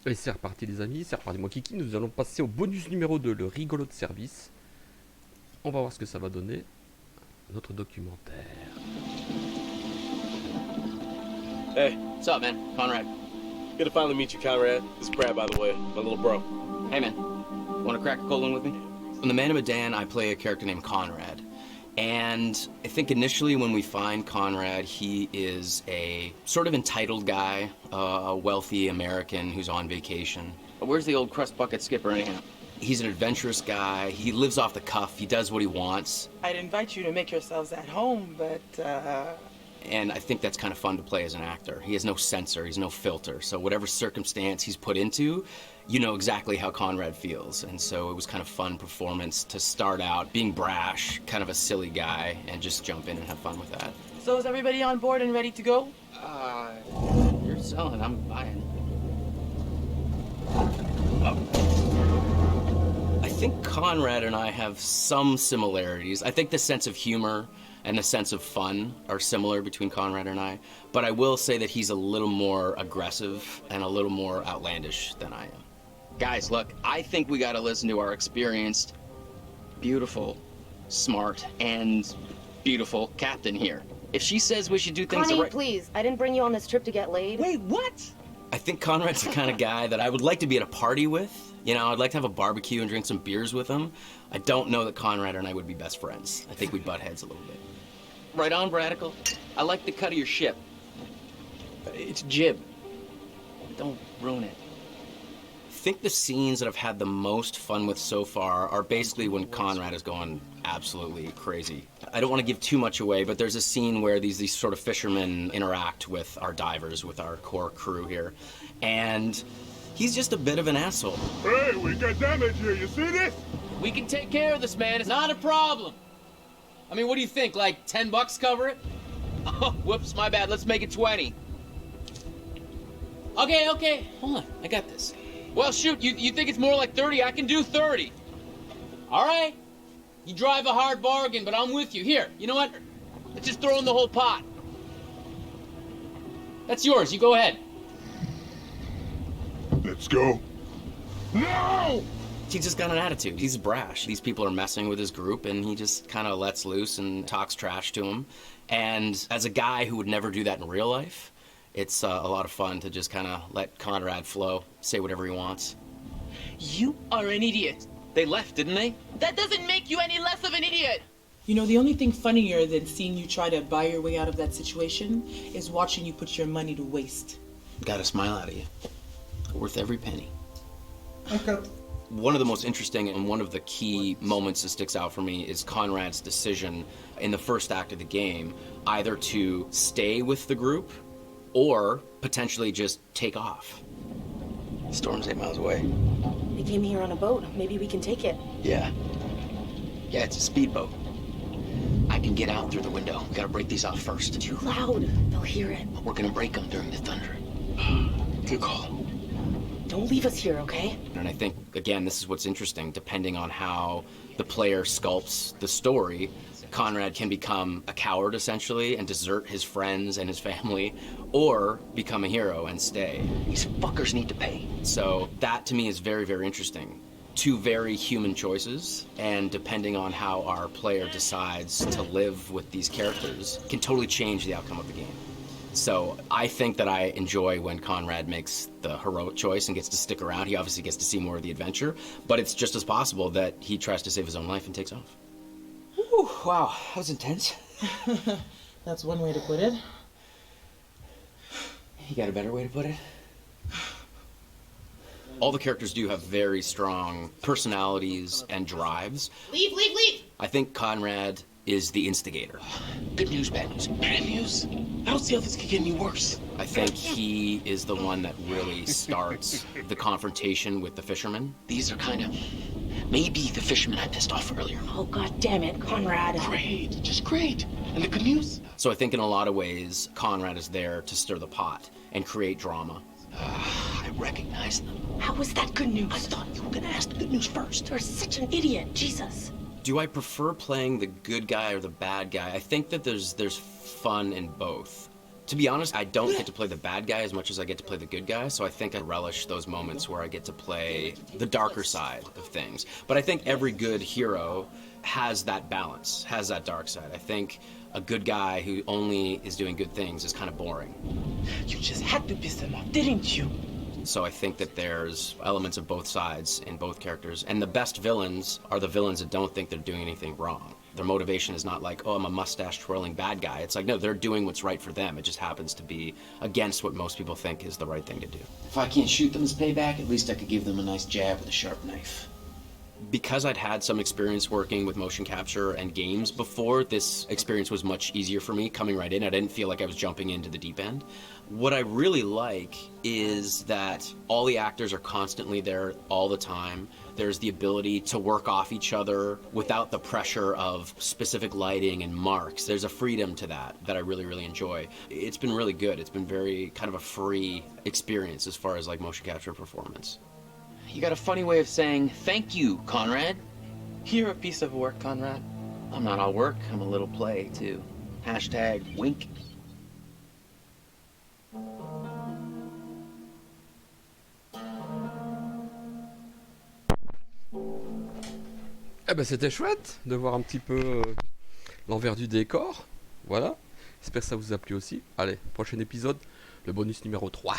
Et c'est reparti les amis, c'est reparti mon kiki. Nous allons passer au bonus numéro 2, le rigolo de service. On va voir ce que ça va donner. Notre documentaire. Hey, what's up, man? Conrad. Good to finally meet you, Conrad. This is Brad, by the way, my little bro. Hey, man. Want to crack a cold one with me? In The Man of Medan, I play a character named Conrad. And I think initially when we find Conrad, he is a sort of entitled guy, a wealthy American who's on vacation. But where's the old crust bucket skipper anyhow? He's an adventurous guy. He lives off the cuff. He does what he wants. I'd invite you to make yourselves at home, but, And I think that's kind of fun to play as an actor. He has no censor, he's no filter. So whatever circumstance he's put into, you know exactly how Conrad feels. And so it was kind of fun performance to start out being brash, kind of a silly guy, and just jump in and have fun with that. So is everybody on board and ready to go? You're selling, I'm buying. I think Conrad and I have some similarities. I think the sense of humor and the sense of fun are similar between Conrad and I, but I will say that he's a little more aggressive and a little more outlandish than I am. Guys, look, I think we gotta listen to our experienced, beautiful, smart, and beautiful captain here. If she says we should do things Connie, the right... please, I didn't bring you on this trip to get laid. Wait, what? I think Conrad's the kind of guy that I would like to be at a party with. You know, I'd like to have a barbecue and drink some beers with him. I don't know that Conrad and I would be best friends. I think we'd butt heads a little bit. Right on, Bradical. I like the cut of your ship. It's jib. Don't ruin it. I think the scenes that I've had the most fun with so far are basically when Conrad is going absolutely crazy. I don't want to give too much away, but there's a scene where these sort of fishermen interact with our divers, with our core crew here, and he's just a bit of an asshole. Hey, we got damage here, you see this? We can take care of this, man. It's not a problem. I mean, what do you think, like $10 cover it? Oh, whoops, my bad. Let's make it 20. Okay. Hold on, I got this. Well, shoot, you think it's more like 30? I can do 30. All right. You drive a hard bargain, but I'm with you. Here, you know what? Let's just throw in the whole pot. That's yours. You go ahead. Let's go. No! He's just got an attitude. He's brash. These people are messing with his group, and he just kind of lets loose and talks trash to them. And as a guy who would never do that in real life, it's a lot of fun to just kind of let Conrad flow, say whatever he wants. You are an idiot. They left, didn't they? That doesn't make you any less of an idiot. You know, the only thing funnier than seeing you try to buy your way out of that situation is watching you put your money to waste. Got a smile out of you. Worth every penny. Okay. One of the most interesting and one of the key moments that sticks out for me is Conrad's decision in the first act of the game, either to stay with the group or potentially just take off. Storm's 8 miles away. They came here on a boat. Maybe we can take it. Yeah, it's a speedboat. I can get out through the window. We gotta break these off first. Too loud. They'll hear it. We're gonna break them during the thunder. Good call. Don't leave us here, okay? And I think, again, this is what's interesting. Depending on how the player sculpts the story, Conrad can become a coward, essentially, and desert his friends and his family, or become a hero and stay. These fuckers need to pay. So that, to me, is very, very interesting. Two very human choices, and depending on how our player decides to live with these characters, can totally change the outcome of the game. So I think that I enjoy when Conrad makes the heroic choice and gets to stick around. He obviously gets to see more of the adventure, but it's just as possible that he tries to save his own life and takes off. Whew, wow, that was intense. That's one way to put it. You got a better way to put it? All the characters do have very strong personalities and drives. Leave. I think Conrad is the instigator. Good news, bad news. Bad news? I don't see how this could get any worse. I think he is the one that really starts the confrontation with the fishermen. These are kind of... maybe the fishermen I pissed off earlier. Oh, God damn it, Conrad. Great, just great. And the good news? So I think in a lot of ways, Conrad is there to stir the pot and create drama. I recognize them. How was that good news? I thought you were gonna ask the good news first. You're such an idiot, Jesus. Do I prefer playing the good guy or the bad guy? I think that there's fun in both. To be honest, I don't get to play the bad guy as much as I get to play the good guy, so I think I relish those moments where I get to play the darker side of things. But I think every good hero has that balance, has that dark side. I think a good guy who only is doing good things is kind of boring. You just had to piss them off, didn't you? So I think that there's elements of both sides in both characters, and the best villains are the villains that don't think they're doing anything wrong. Their motivation is not like, oh, I'm a mustache-twirling bad guy. It's like, no, they're doing what's right for them. It just happens to be against what most people think is the right thing to do. If I can't shoot them as payback, at least I could give them a nice jab with a sharp knife. Because I'd had some experience working with motion capture and games before, this experience was much easier for me coming right in. I didn't feel like I was jumping into the deep end. What I really like is that all the actors are constantly there all the time. There's the ability to work off each other without the pressure of specific lighting and marks. There's a freedom to that I really, really enjoy. It's been really good. It's been very kind of a free experience as far as like motion capture performance. You got a funny way of saying thank you, Conrad. You're a piece of work, Conrad. I'm not all work, I'm a little play, too. Hashtag wink. Eh ben c'était chouette de voir un petit peu l'envers du décor. Voilà. J'espère que ça vous a plu aussi. Allez, prochain épisode, le bonus numéro 3.